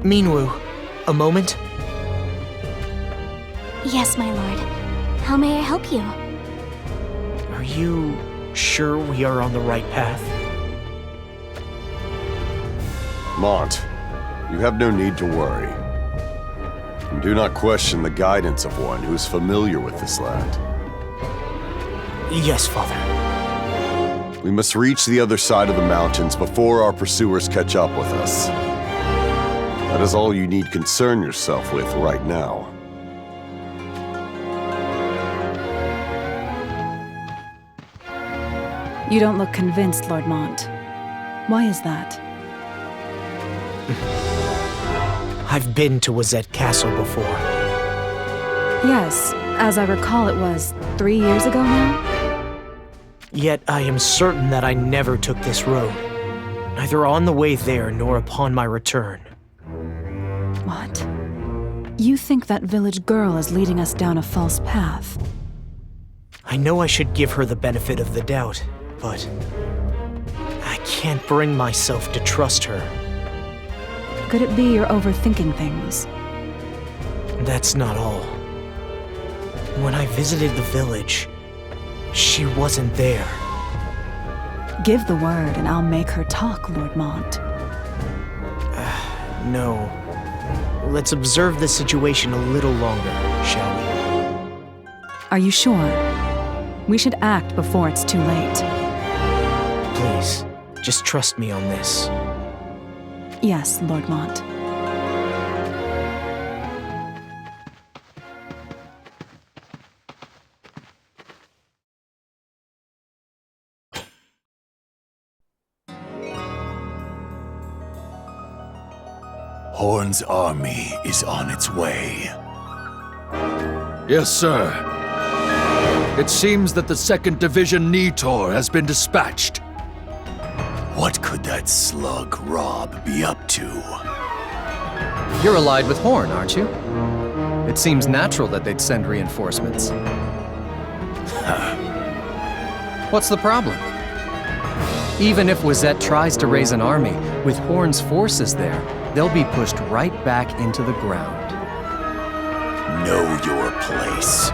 Minwu, a moment? Yes, my lord. How may I help you? Are you sure we are on the right path? Mont, you have no need to worry. And do not question the guidance of one who is familiar with this land. Yes, Father. We must reach the other side of the mountains before our pursuers catch up with us. That is all you need concern yourself with right now. You don't look convinced, Lord Mont. Why is that? I've been to Wazette Castle before. Yes, as I recall it was 3 years ago now? Yet I am certain that I never took this road. Neither on the way there nor upon my return. What? You think that village girl is leading us down a false path? I know I should give her the benefit of the doubt, but I can't bring myself to trust her. Could it be you're overthinking things? That's not all. When I visited the village, she wasn't there. Give the word and I'll make her talk, Lord Mont. No. Let's observe the situation a little longer, shall we? Are you sure? We should act before it's too late. Please, just trust me on this. Yes, Lord Mont. Horn's army is on its way. Yes, sir. It seems that the 2nd Division Nitor has been dispatched. What could that slug Rob be up to? You're allied with Horn, aren't you? It seems natural that they'd send reinforcements. What's the problem? Even if Wazette tries to raise an army, with Horn's forces there, they'll be pushed right back into the ground. Know your place.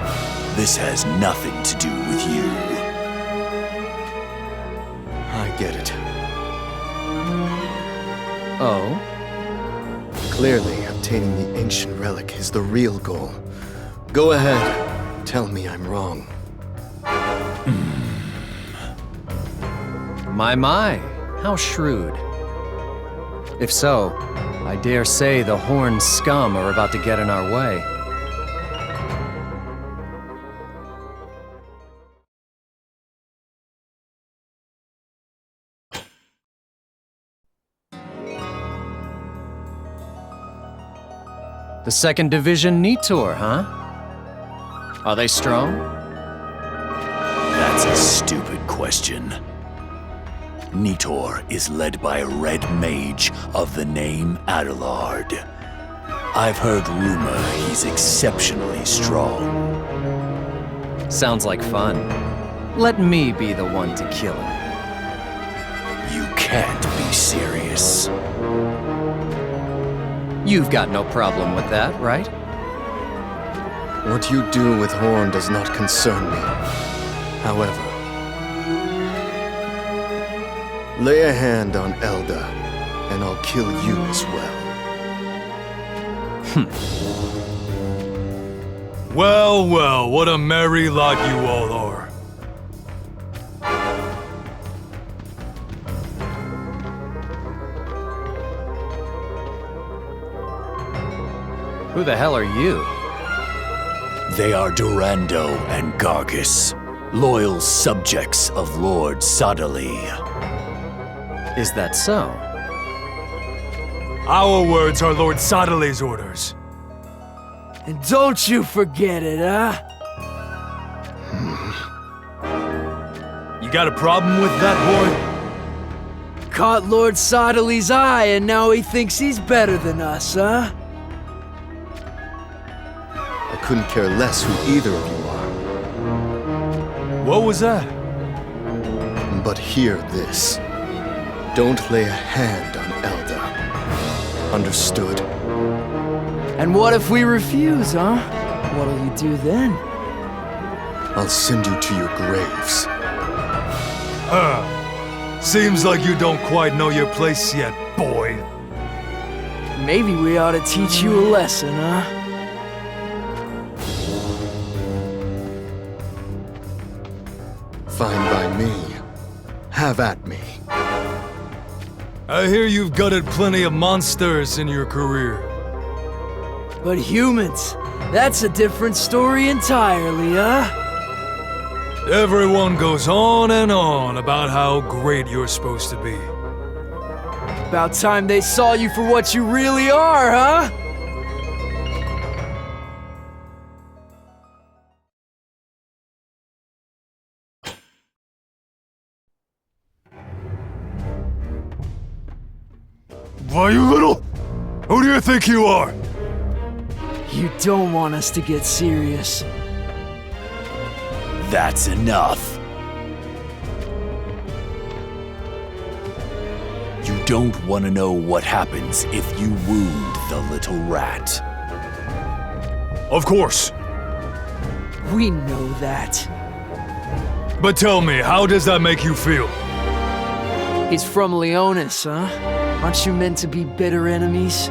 This has nothing to do with you. I get it. Oh? Clearly, obtaining the ancient relic is the real goal. Go ahead. Tell me I'm wrong. My, how shrewd. If so, I dare say the Horn scum are about to get in our way. The 2nd Division Nitor, huh? Are they strong? That's a stupid question. Nitor is led by a red mage of the name Adelard. I've heard rumor he's exceptionally strong. Sounds like fun. Let me be the one to kill him. You can't be serious. You've got no problem with that, right? What you do with Horn does not concern me. However, lay a hand on Elda, and I'll kill you as well. Well, well, what a merry lot you all are. Who the hell are you? They are Durando and Gargus, loyal subjects of Lord Sadali. Is that so? Our words are Lord Sadale's orders. And don't you forget it, huh? You got a problem with that, boy? Caught Lord Sadali's eye and now he thinks he's better than us, huh? I couldn't care less who either of you are. What was that? But hear this. Don't lay a hand on Elda. Understood? And what if we refuse, huh? What'll you do then? I'll send you to your graves. Seems like you don't quite know your place yet, boy. Maybe we ought to teach you a lesson, huh? Fine by me. Have at me. I hear you've gutted plenty of monsters in your career. But humans, that's a different story entirely, huh? Everyone goes on and on about how great you're supposed to be. About time they saw you for what you really are, huh? Why, you little... Who do you think you are? You don't want us to get serious. That's enough. You don't want to know what happens if you wound the little rat. Of course. We know that. But tell me, how does that make you feel? He's from Leonis, huh? Aren't you meant to be bitter enemies?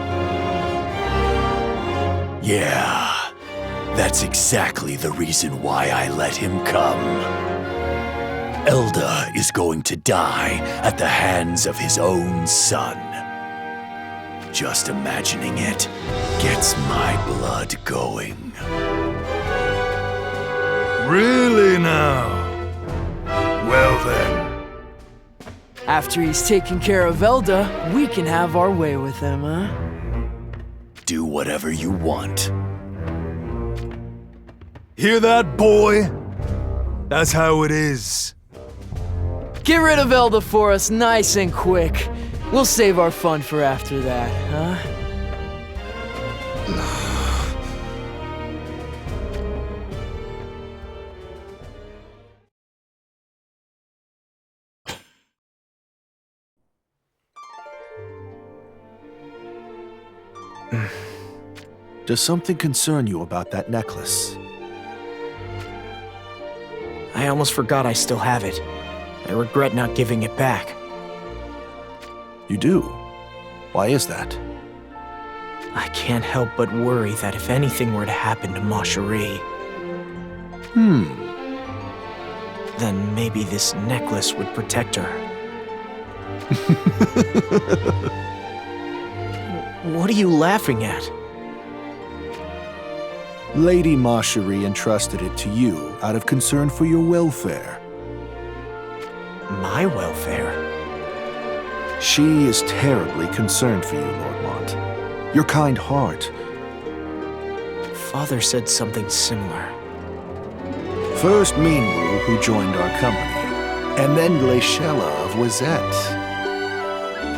Yeah, that's exactly the reason why I let him come. Elda is going to die at the hands of his own son. Just imagining it gets my blood going. Really now? Well then. After he's taken care of Elda, we can have our way with him, huh? Do whatever you want. Hear that, boy? That's how it is. Get rid of Elda for us nice and quick. We'll save our fun for after that, huh? Does something concern you about that necklace? I almost forgot I still have it. I regret not giving it back. You do? Why is that? I can't help but worry that if anything were to happen to Ma Cherie, then maybe this necklace would protect her. What are you laughing at? Lady Ma Cherie entrusted it to you out of concern for your welfare. My welfare? She is terribly concerned for you, Lord Mont. Your kind heart. Father said something similar. First Minwu, who joined our company, and then Glaciella of Wazette.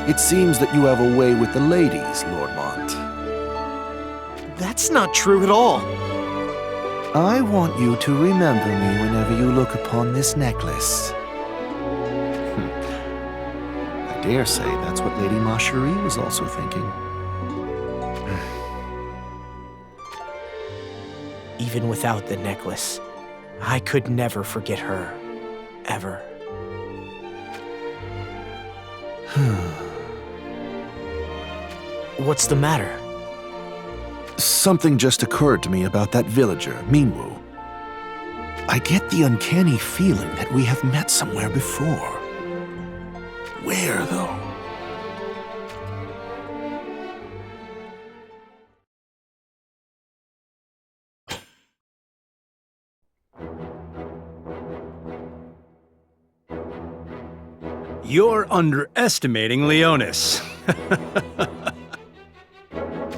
It seems that you have a way with the ladies, Lord Mont. That's not true at all. I want you to remember me whenever you look upon this necklace. I dare say that's what Lady Ma Cherie was also thinking. Even without the necklace, I could never forget her. Ever. What's the matter? Something just occurred to me about that villager, Minwu. I get the uncanny feeling that we have met somewhere before. Where, though? You're underestimating Leonis.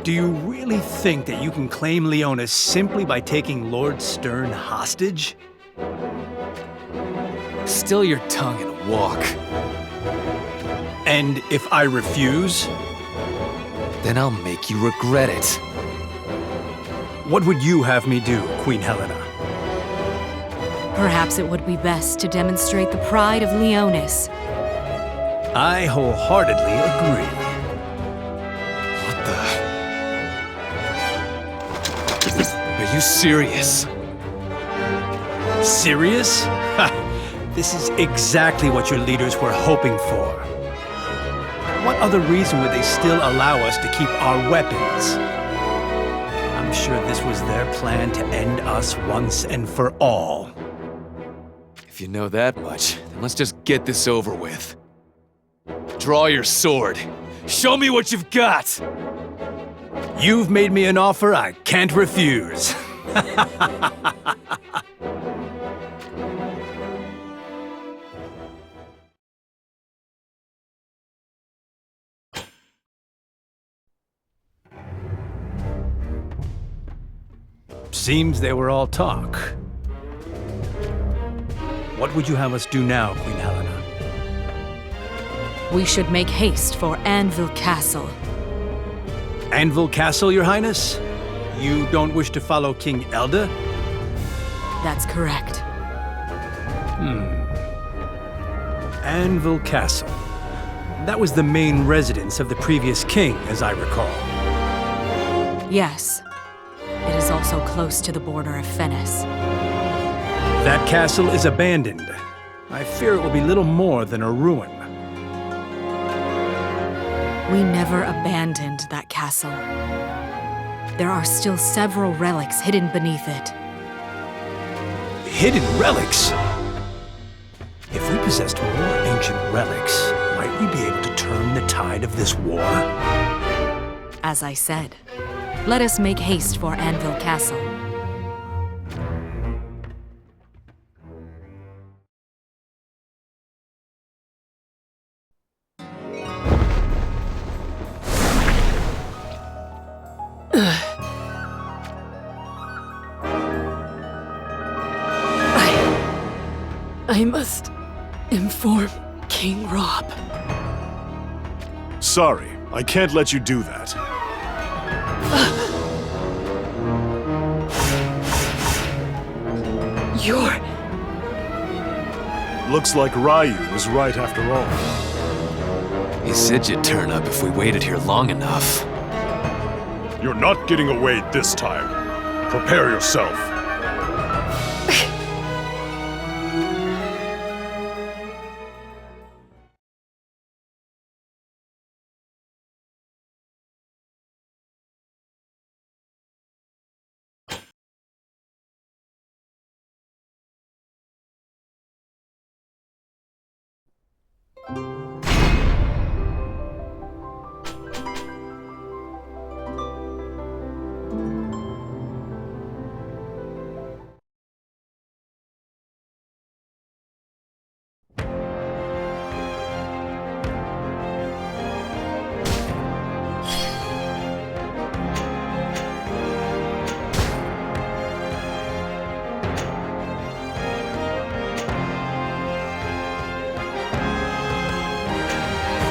Do you really think that you can claim Leonis simply by taking Lord Stern hostage? Still your tongue and walk. And if I refuse? Then I'll make you regret it. What would you have me do, Queen Helena? Perhaps it would be best to demonstrate the pride of Leonis. I wholeheartedly agree. Are you serious? Serious? Ha! This is exactly what your leaders were hoping for. What other reason would they still allow us to keep our weapons? I'm sure this was their plan to end us once and for all. If you know that much, then let's just get this over with. Draw your sword. Show me what you've got! You've made me an offer I can't refuse. Seems they were all talk. What would you have us do now, Queen Helena? We should make haste for Anvil Castle. Anvil Castle, Your Highness? You don't wish to follow King Elda? That's correct. Anvil Castle. That was the main residence of the previous king, as I recall. Yes. It is also close to the border of Fennis. That castle is abandoned. I fear it will be little more than a ruin. We never abandoned that castle. There are still several relics hidden beneath it. Hidden relics? If we possessed more ancient relics, might we be able to turn the tide of this war? As I said, let us make haste for Anvil Castle. I must inform King Rob. Sorry, I can't let you do that. You're... Looks like Ryu was right after all. He said you'd turn up if we waited here long enough. You're not getting away this time. Prepare yourself.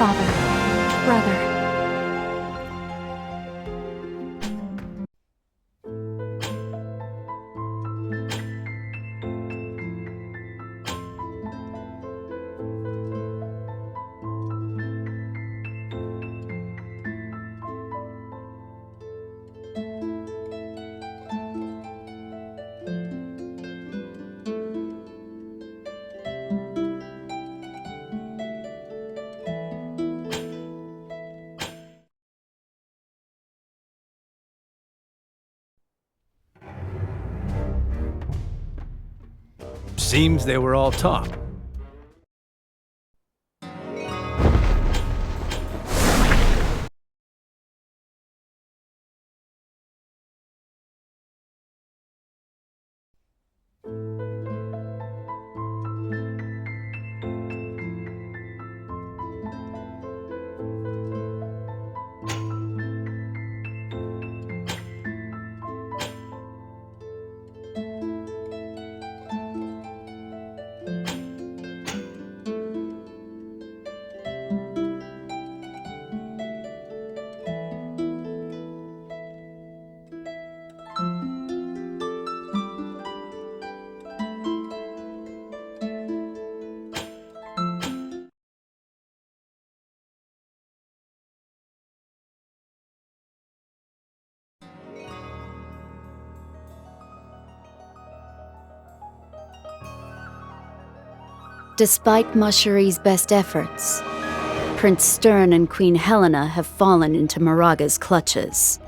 Father, brother. Seems they were all talk. Despite Musheri's best efforts, Prince Stern and Queen Helena have fallen into Moraga's clutches.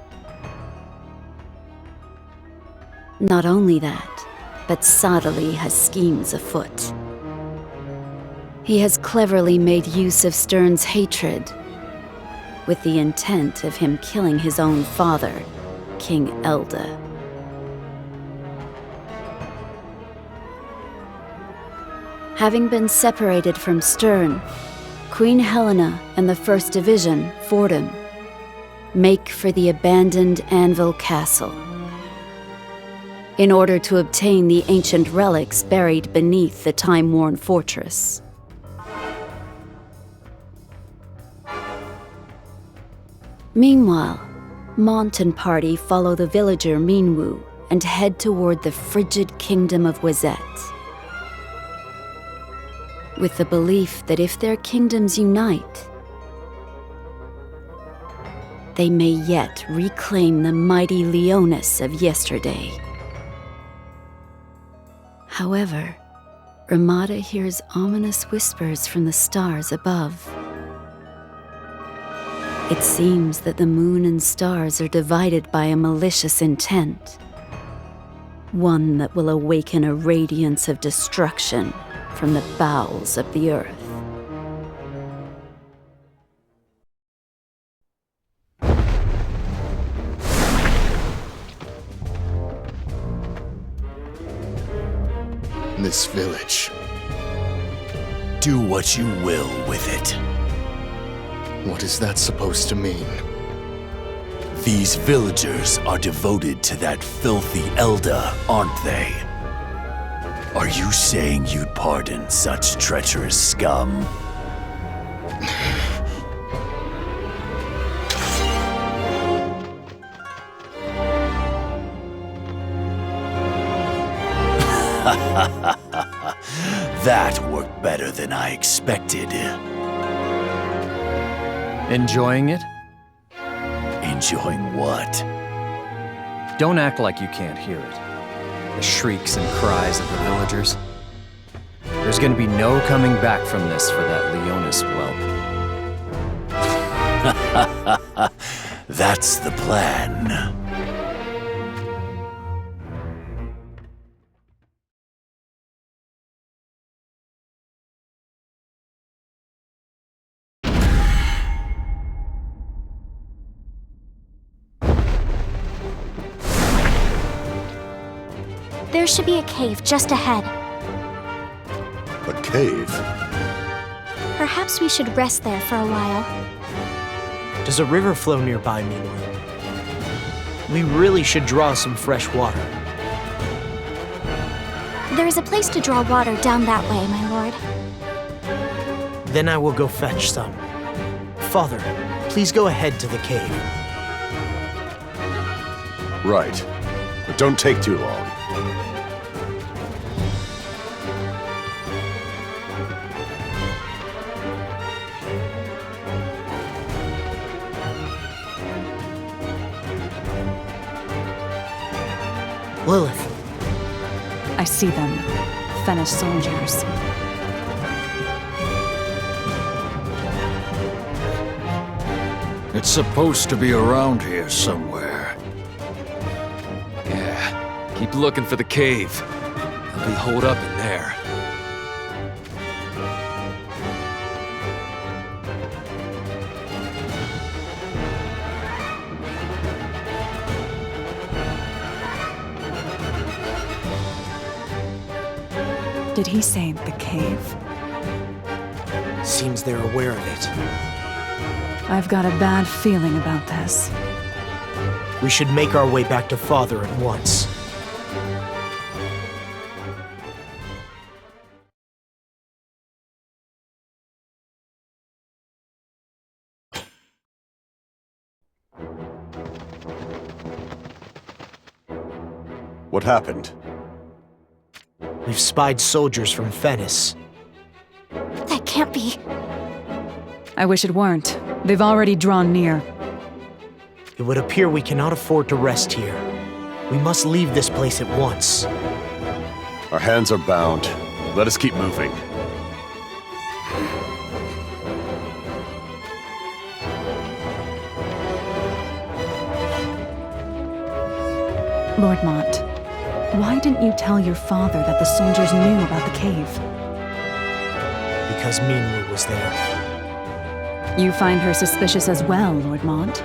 Not only that, but Sadali has schemes afoot. He has cleverly made use of Stern's hatred, with the intent of him killing his own father, King Elda. Having been separated from Stern, Queen Helena and the 1st Division, Fordham, make for the abandoned Anvil Castle in order to obtain the ancient relics buried beneath the time-worn fortress. Meanwhile, Mont and party follow the villager Minwu and head toward the frigid kingdom of Wazette, with the belief that if their kingdoms unite, they may yet reclaim the mighty Leonis of yesterday. However, Ramada hears ominous whispers from the stars above. It seems that the moon and stars are divided by a malicious intent, one that will awaken a radiance of destruction from the bowels of the earth. This village. Do what you will with it. What is that supposed to mean? These villagers are devoted to that filthy Elda, aren't they? Are you saying you'd pardon such treacherous scum? That worked better than I expected. Enjoying it? Enjoying what? Don't act like you can't hear it. The shrieks and cries of the villagers. There's gonna be no coming back from this for that Leonis whelp. That's the plan. There should be a cave just ahead. A cave? Perhaps we should rest there for a while. Does a river flow nearby, Minwu? We really should draw some fresh water. There is a place to draw water down that way, my lord. Then I will go fetch some. Father, please go ahead to the cave. Right. But don't take too long. Lilith. I see them. Fenish soldiers. It's supposed to be around here somewhere. Yeah, keep looking for the cave. They'll be holed up in there. Did he say the cave? Seems they're aware of it. I've got a bad feeling about this. We should make our way back to Father at once. What happened? We've spied soldiers from Fennis. That can't be. I wish it weren't. They've already drawn near. It would appear we cannot afford to rest here. We must leave this place at once. Our hands are bound. Let us keep moving. Lord Mont, why didn't you tell your father that the soldiers knew about the cave? Because Minwu was there. You find her suspicious as well, Lord Mont?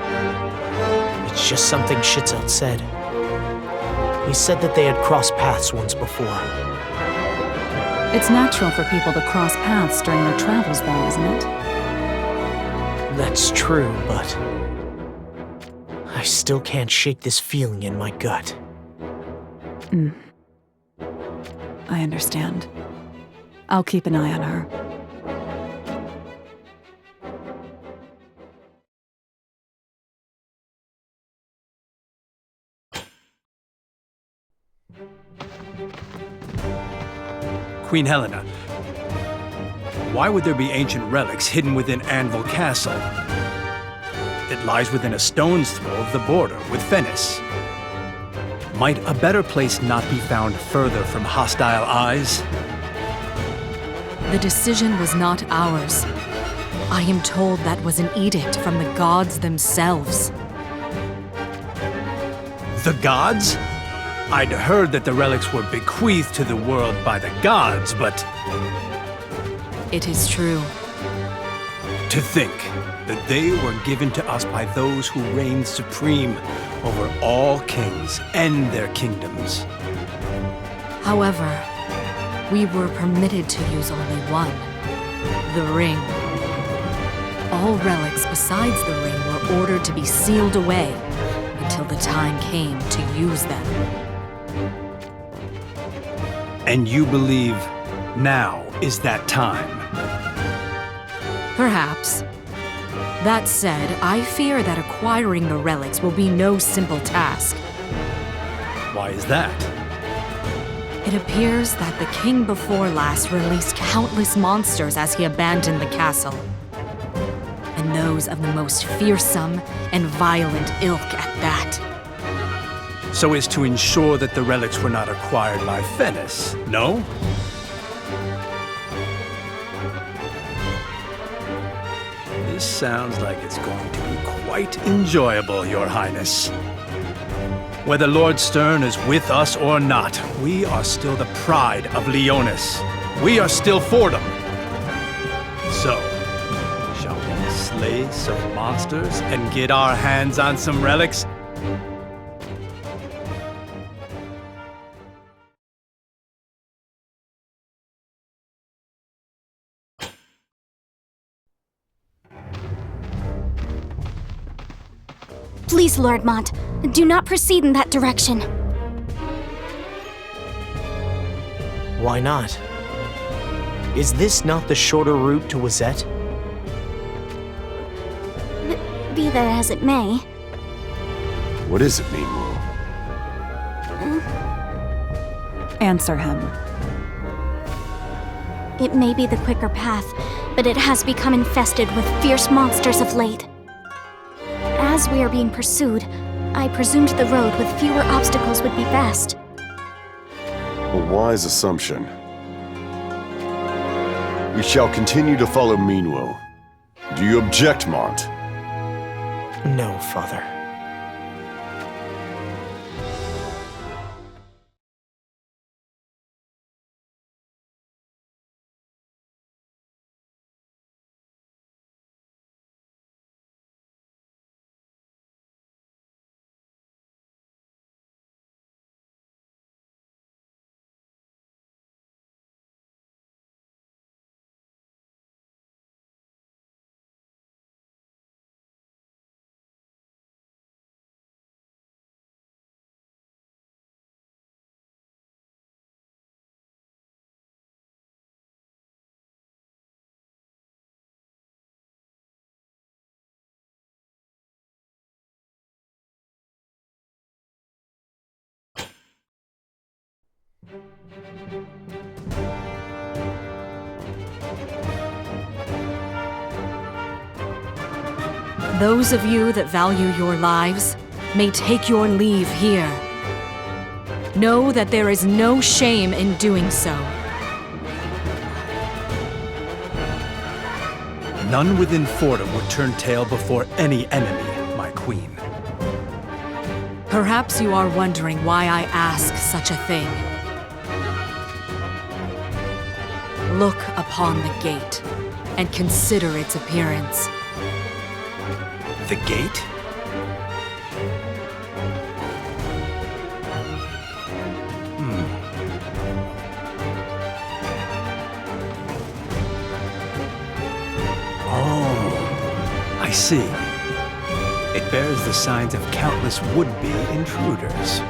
It's just something Shitzel said. He said that they had crossed paths once before. It's natural for people to cross paths during their travels, though, isn't it? That's true, but I still can't shake this feeling in my gut. I understand. I'll keep an eye on her. Queen Helena, why would there be ancient relics hidden within Anvil Castle? It lies within a stone's throw of the border with Venice. Might a better place not be found further from hostile eyes? The decision was not ours. I am told that was an edict from the gods themselves. The gods? I'd heard that the relics were bequeathed to the world by the gods, but It is true. to think that they were given to us by those who reign supreme over all kings and their kingdoms. However, we were permitted to use only one, the ring. All relics besides the ring were ordered to be sealed away until the time came to use them. And you believe now is that time? Perhaps. That said, I fear that acquiring the relics will be no simple task. Why is that? It appears that the king before last released countless monsters as he abandoned the castle. And those of the most fearsome and violent ilk at that. So as to ensure that the relics were not acquired by Venice, no? This sounds like it's going to be quite enjoyable, Your Highness. Whether Lord Stern is with us or not, we are still the pride of Leonis. We are still Fordham. So, shall we slay some monsters and get our hands on some relics? Please, Lord Mont, do not proceed in that direction. Why not? Is this not the shorter route to Wazette? Be that as it may. What is it, Minwu? Answer him. It may be the quicker path, but it has become infested with fierce monsters of late. As we are being pursued, I presumed the road with fewer obstacles would be best. A wise assumption. We shall continue to follow Minwu. Do you object, Mont? No, Father. Those of you that value your lives may take your leave here. Know that there is no shame in doing so. None within Fordham would turn tail before any enemy, my queen. Perhaps you are wondering why I ask such a thing. Look upon the gate and consider its appearance. The gate? Oh, I see. It bears the signs of countless would-be intruders.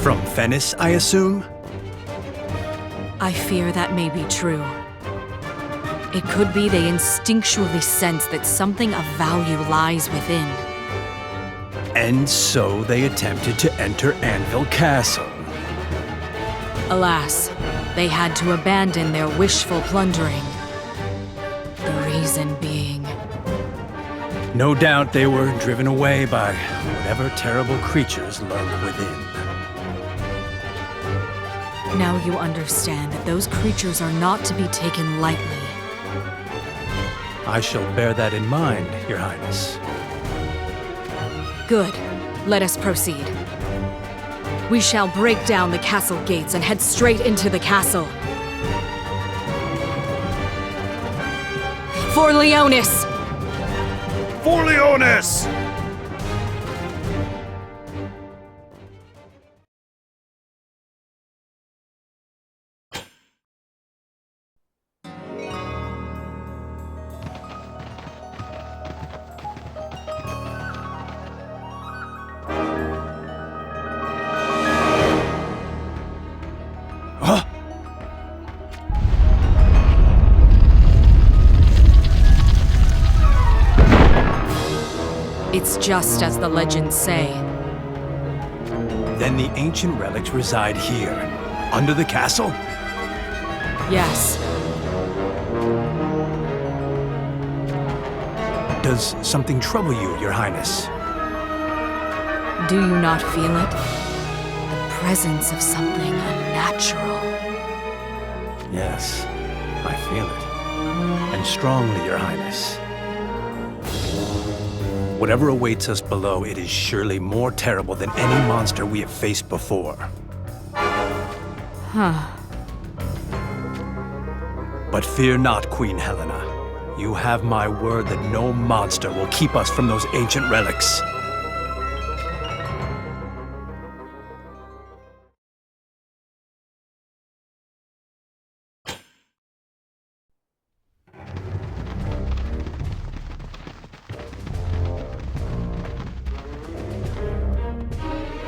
From Venice, I assume? I fear that may be true. It could be they instinctually sense that something of value lies within. And so they attempted to enter Anvil Castle. Alas, they had to abandon their wishful plundering. The reason being... No doubt they were driven away by whatever terrible creatures lurk within. Now you understand that those creatures are not to be taken lightly. I shall bear that in mind, Your Highness. Good. Let us proceed. We shall break down the castle gates and head straight into the castle. For Leonis! For Leonis! It's just as the legends say. Then the ancient relics reside here, under the castle? Yes. Does something trouble you, Your Highness? Do you not feel it? The presence of something unnatural. Yes, I feel it. And strongly, Your Highness. Whatever awaits us below, it is surely more terrible than any monster we have faced before. Huh. But fear not, Queen Helena. You have my word that no monster will keep us from those ancient relics.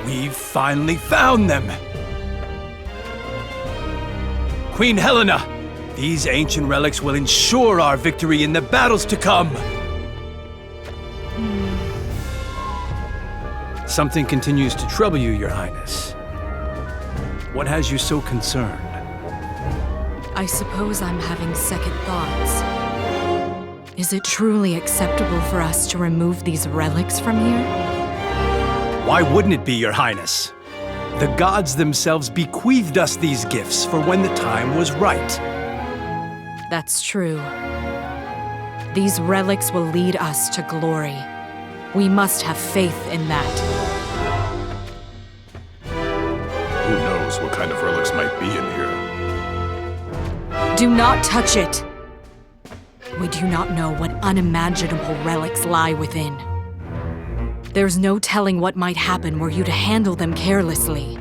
We've finally found them! Queen Helena, these ancient relics will ensure our victory in the battles to come! Something continues to trouble you, Your Highness. What has you so concerned? I suppose I'm having second thoughts. Is it truly acceptable for us to remove these relics from here? Why wouldn't it be, Your Highness? The gods themselves bequeathed us these gifts for when the time was right. That's true. These relics will lead us to glory. We must have faith in that. Who knows what kind of relics might be in here? Do not touch it! We do not know what unimaginable relics lie within. There's no telling what might happen were you to handle them carelessly.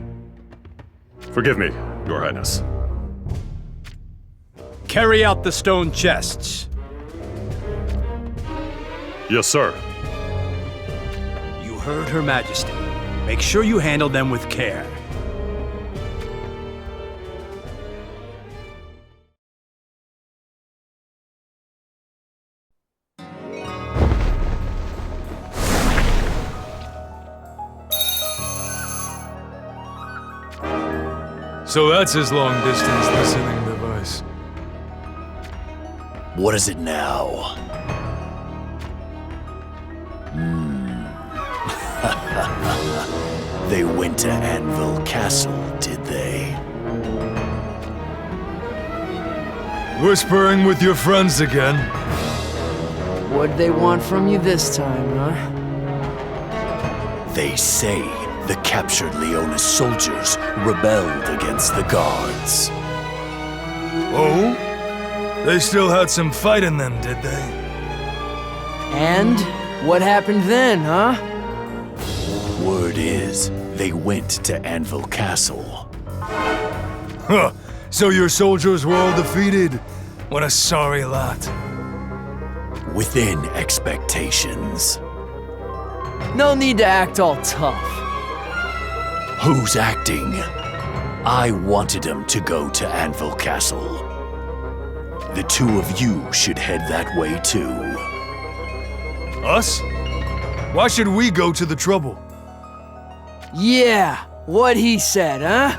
Forgive me, Your Highness. Carry out the stone chests. Yes, sir. You heard Her Majesty. Make sure you handle them with care. So that's his long-distance listening device. What is it now? They went to Anvil Castle, did they? Whispering with your friends again. What'd they want from you this time, huh? They say the captured Leonis soldiers rebelled against the guards. Oh? They still had some fight in them, did they? And what happened then, huh? Word is, they went to Anvil Castle. Huh. So your soldiers were all defeated? What a sorry lot. Within expectations. No need to act all tough. Who's acting? I wanted them to go to Anvil Castle. The two of you should head that way too. Us? Why should we go to the trouble? Yeah, what he said, huh?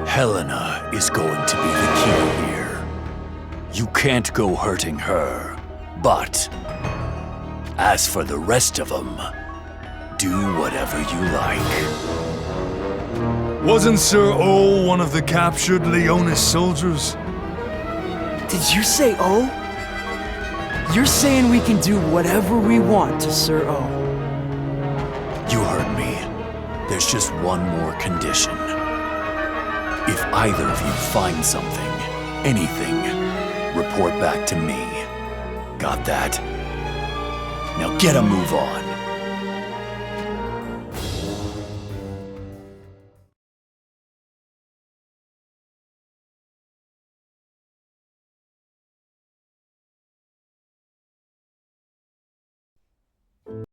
Helena is going to be the key here. You can't go hurting her, but as for the rest of them, do whatever you like. Wasn't Sir O one of the captured Leonis soldiers? Did you say O? You're saying we can do whatever we want to Sir O. You heard me. There's just one more condition. If either of you find something, anything, report back to me. Got that? Now get a move on.